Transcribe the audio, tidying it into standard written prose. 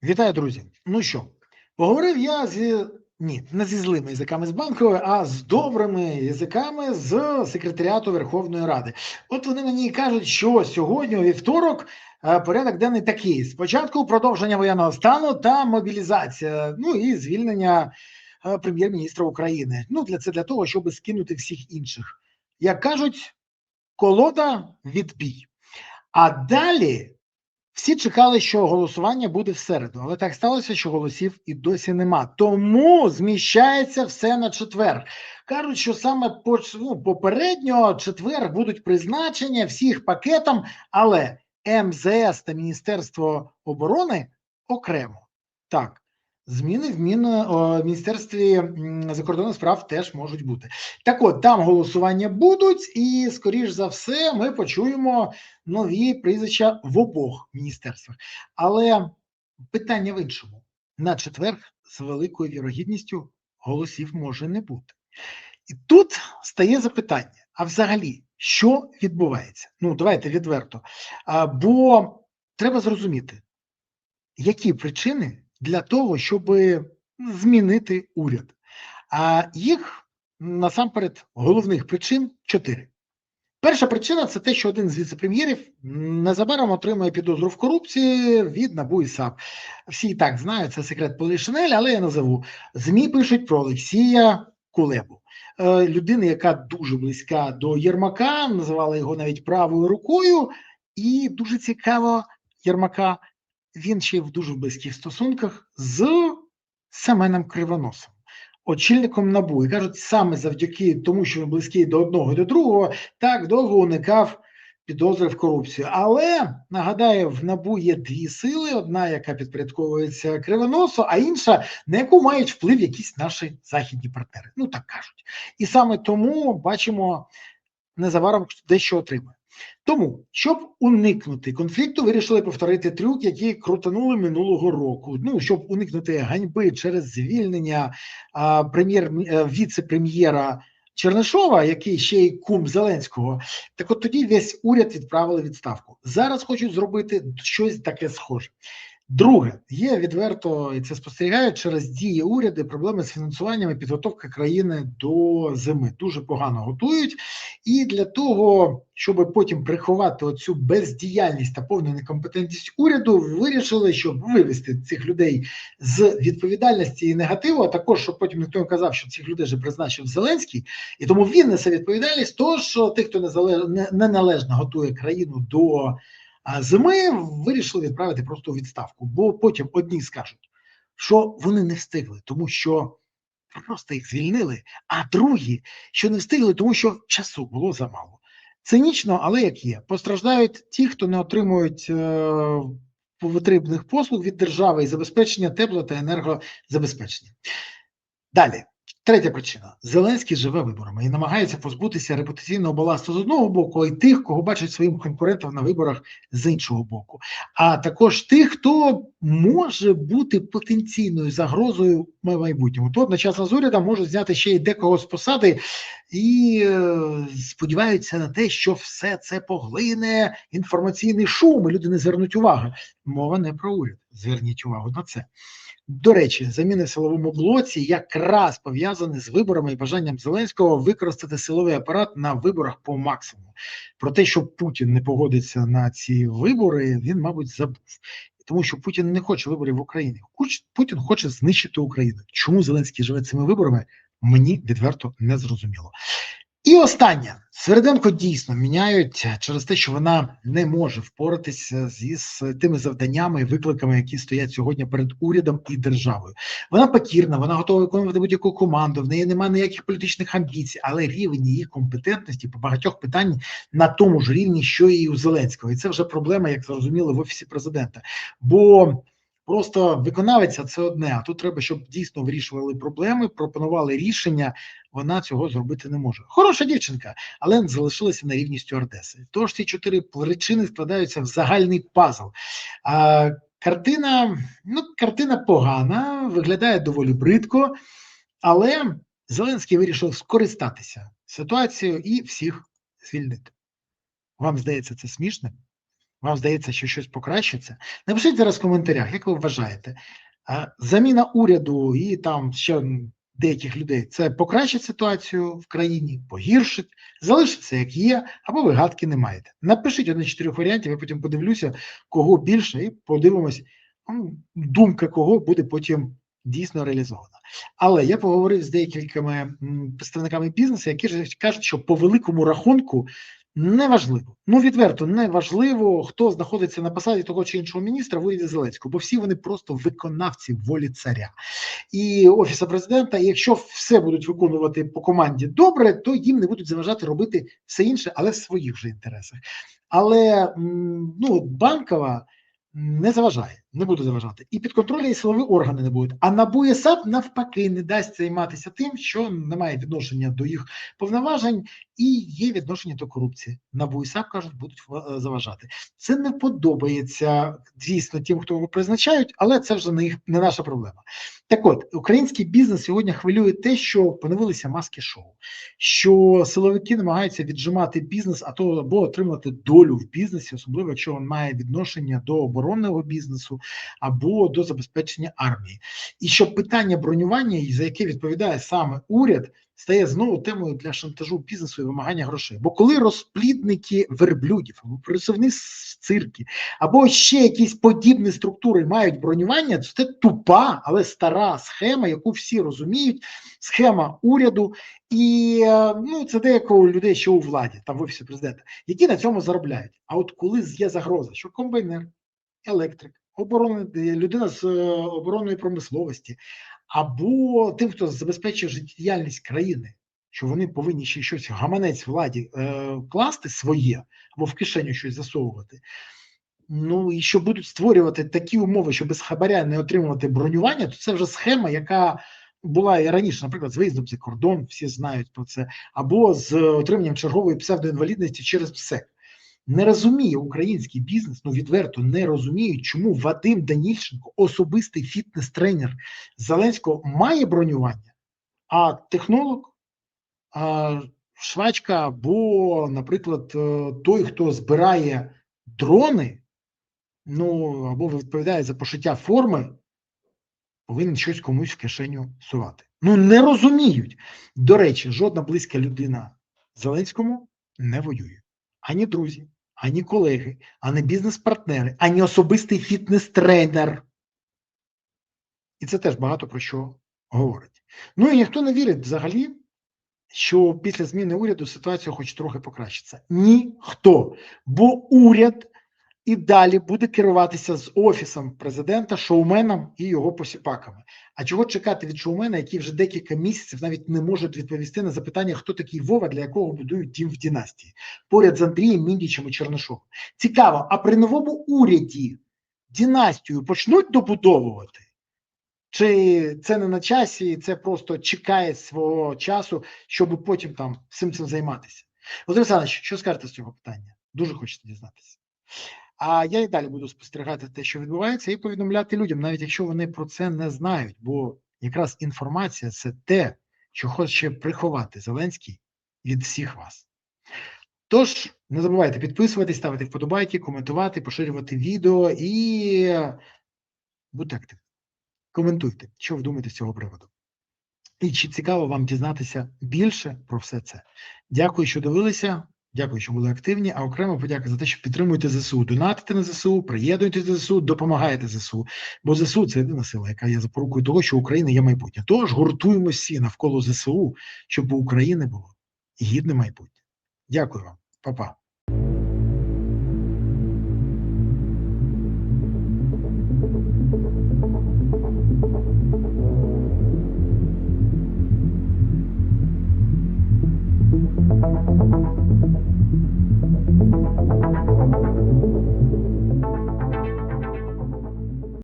Вітаю, друзі. Ну що, поговорив я не зі злими язиками з Банкової, а з добрими язиками з секретаріату Верховної Ради. От вони мені кажуть, що сьогодні, у вівторок, порядок денний такий: спочатку продовження воєнного стану та мобілізація, ну і звільнення прем'єр-міністра України. Ну, для того, щоб скинути всіх інших. Як кажуть, колода відбій. А далі всі чекали, що голосування буде в середу, але так сталося, що голосів і досі нема. Тому зміщається все на четвер. Кажуть, що саме попередньо четвер будуть призначення всіх пакетом, але МЗС та Міністерство оборони окремо. Так, зміни в Міністерстві закордонних справ теж можуть бути. Так от, там голосування будуть, і, скоріш за все, ми почуємо нові прізвища в обох міністерствах. Але питання в іншому. На четвер з великою вірогідністю голосів може не бути. І тут стає запитання, а взагалі, що відбувається? Ну, давайте відверто. Бо треба зрозуміти, які причини для того, щоб змінити уряд. А їх, насамперед, головних причин 4. Перша причина – це те, що один з віце-прем'єрів незабаром отримує підозру в корупції від НАБУ і САП. Всі і так знають, це секрет Полішинель, але я назову. ЗМІ пишуть про Олексія Кулебу. Людина, яка дуже близька до Єрмака, називала його навіть правою рукою. І дуже цікаво, Єрмака, він ще в дуже близьких стосунках з Семеном Кривоносом, очільником НАБУ. І кажуть, саме завдяки тому, що він близький до одного і до другого, так довго уникав підозри в корупцію. Але, нагадаю, в НАБУ є дві сили: одна, яка підпорядковується Кривоносу, а інша, на яку мають вплив якісь наші західні партнери. Ну, так кажуть. І саме тому, бачимо, незабаром дещо отримає. Тому, щоб уникнути конфлікту, вирішили повторити трюк, який крутанули минулого року. Ну, щоб уникнути ганьби через звільнення віце-прем'єра Чернишова, який ще й кум Зеленського. Так от тоді весь уряд відправили в відставку. Зараз хочуть зробити щось таке схоже. Друге, є відверто, і це спостерігають, через дії уряду проблеми з фінансуванням і підготовки країни до зими. Дуже погано готують. І для того, щоб потім приховати оцю бездіяльність та повну некомпетентність уряду, вирішили, щоб вивести цих людей з відповідальності і негативу, а також, щоб потім ніхто не казав, що цих людей вже призначив Зеленський, і тому він несе відповідальність, тож тих, хто неналежно готує країну до зими, вирішили відправити просто у відставку, бо потім одні скажуть, що вони не встигли, тому що просто їх звільнили, а другі, що не встигли, тому що часу було замало. Цинічно, але як є. Постраждають ті, хто не отримують потрібних послуг від держави і забезпечення тепло- та енергозабезпечення. Далі. Третя причина. Зеленський живе виборами і намагається позбутися репутаційного баласту з одного боку, і тих, кого бачать своїм конкурентом на виборах з іншого боку. А також тих, хто може бути потенційною загрозою в майбутньому. То одночасно з урядом можуть зняти ще й декого з посади і сподіваються на те, що все це поглине інформаційний шум, і люди не звернуть увагу. Мова не про уряд. Зверніть увагу на це. До речі, заміни в силовому блоці якраз пов'язані з виборами і бажанням Зеленського використати силовий апарат на виборах по максимуму. Про те, що Путін не погодиться на ці вибори, він, мабуть, забув. Тому що Путін не хоче виборів в Україні. Путін хоче знищити Україну. Чому Зеленський живе цими виборами, мені відверто не зрозуміло. І останнє. Свериденко дійсно міняють через те, що вона не може впоратися з тими завданнями і викликами, які стоять сьогодні перед урядом і державою. Вона покірна, вона готова виконувати будь-яку команду, в неї немає ніяких політичних амбіцій, але рівень її компетентності по багатьох питань на тому ж рівні, що і у Зеленського. І це вже проблема, як зрозуміло, в Офісі президента. Бо просто виконавець – це одне, а тут треба, щоб дійсно вирішували проблеми, пропонували рішення. Вона цього зробити не може. Хороша дівчинка, але залишилася на рівні стюардеси. Тож ці 4 причини складаються в загальний пазл. Картина погана, виглядає доволі бридко, але Зеленський вирішив скористатися ситуацією і всіх звільнити. Вам здається це смішним? Вам здається, що щось покращиться? Напишіть зараз в коментарях, як ви вважаєте, заміна уряду і там ще деяких людей – це покращить ситуацію в країні, погіршить, залишиться як є, або ви гадки не маєте. Напишіть один з 4 варіантів, я потім подивлюся, кого більше, і подивимось, думка кого буде потім дійсно реалізована. Але я поговорив з деякими представниками бізнесу, які кажуть, що по великому рахунку неважливо. Ну, відверто, неважливо, хто знаходиться на посаді того чи іншого міністра в уряді Зеленського, бо всі вони просто виконавці волі царя і Офісу президента. І якщо все будуть виконувати по команді добре, то їм не будуть заважати робити все інше, але в своїх же інтересах. Але Банкова не заважає, не буде заважати. І підконтрольні і силові органи не будуть. А НАБУ і САП навпаки не дасть займатися тим, що не має відношення до їх повноважень і є відношення до корупції. НАБУ і САП, кажуть, будуть заважати. Це не подобається, звісно, тим, хто його призначають, але це вже не наша проблема. Так от, український бізнес сьогодні хвилює те, що поновилися маски-шоу, що силовики намагаються віджимати бізнес, або отримати долю в бізнесі, особливо якщо він має відношення до оборонного бізнесу або до забезпечення армії. І що питання бронювання, за яке відповідає саме уряд, стає знову темою для шантажу бізнесу і вимагання грошей. Бо коли розплідники верблюдів, або присувні цирки, або ще якісь подібні структури мають бронювання, то це тупа, але стара схема, яку всі розуміють, схема уряду, і це деякого людей, що у владі, там в Офісі президента, які на цьому заробляють. А от коли є загроза, що комбайнер, електрик, людина з оборонної промисловості, або тим, хто забезпечує життєдіяльність країни, що вони повинні ще щось гаманець владі класти своє, або в кишеню щось засовувати, і що будуть створювати такі умови, що без хабаря не отримувати бронювання, то це вже схема, яка була і раніше, наприклад, з виїздом за кордон, всі знають про це, або з отриманням чергової псевдоінвалідності через ПСЕК. Не розуміє український бізнес, відверто не розуміє, чому Вадим Данільченко, особистий фітнес-тренер Зеленського, має бронювання, а технолог, швачка або, наприклад, той, хто збирає дрони, або відповідає за пошиття форми, повинен щось комусь в кишеню сувати. Не розуміють. До речі, жодна близька людина Зеленському не воює. Ані друзі, ані колеги, ані бізнес-партнери, ані особистий фітнес-тренер. І це теж багато про що говорить. І ніхто не вірить взагалі, що після зміни уряду ситуація хоч трохи покращиться. Ніхто. Бо уряд і далі буде керуватися з Офісом президента, шоуменом і його посіпаками. А чого чекати від шоумена, який вже декілька місяців навіть не може відповісти на запитання, хто такий Вова, для якого будують дім в династії, поряд з Андрієм Міндічем і Чернишовим. Цікаво, а при новому уряді династію почнуть добудовувати? Чи це не на часі, і це просто чекає свого часу, щоб потім там цим займатися? Володимир Олександрович, що скажете з цього питання? Дуже хочете дізнатися. А я і далі буду спостерігати те, що відбувається, і повідомляти людям, навіть якщо вони про це не знають, бо якраз інформація – це те, що хоче приховати Зеленський від всіх вас. Тож, не забувайте підписуватись, ставити вподобайки, коментувати, поширювати відео і будьте активні. Коментуйте, що ви думаєте з цього приводу. І чи цікаво вам дізнатися більше про все це. Дякую, що дивилися. Дякую, що були активні, а окремо подяка за те, що підтримуєте ЗСУ, донатите на ЗСУ, приєднуєтесь до ЗСУ, допомагаєте ЗСУ. Бо ЗСУ – це єдина сила, яка є запорукою того, що Україна є майбутнє. Тож гуртуємося всі навколо ЗСУ, щоб у України було гідне майбутнє. Дякую вам. Па-па.